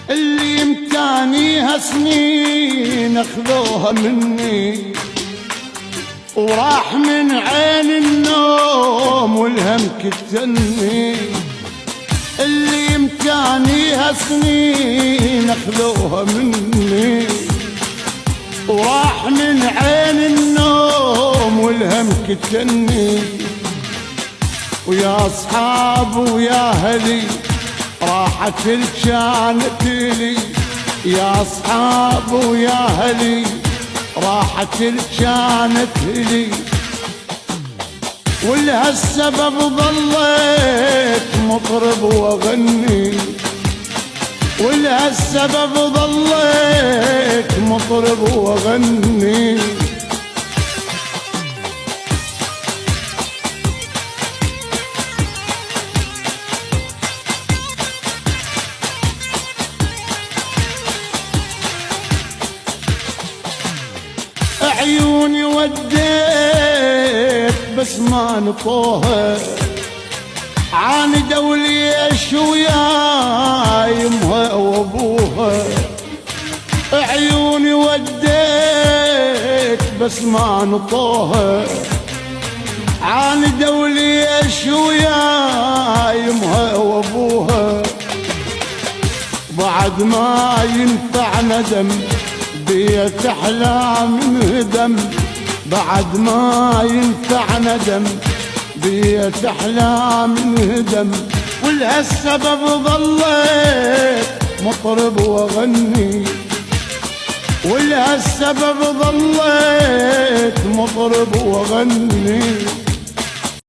اللي امتانيها سنين اخذوها مني، وراح من عين النوم والهم كتني. اللي امتانيها سنين اخذوها مني، وراح من عين النوم والهم كتني. ويا اصحاب ويا اهلي راحت الجانت لي، يا اصحاب ويا اهلي راحت الجانت لي. ولهالسبب ظليت مطرب واغني، ولهالسبب ظليت مطرب واغني. عيوني وديت بس ما نطوها، عاندوا ليش ويا يمها وابوها. عيوني وديت بس ما نطوها، عاندوا ليش ويا يمها وابوها. بعد ما ينفع ندم بيت احلام انهدم، بعد ما ينفع ندم بيت احلام انهدم. ولهالسبب ظليت مطرب واغني، ولهالسبب ظليت مطرب واغني.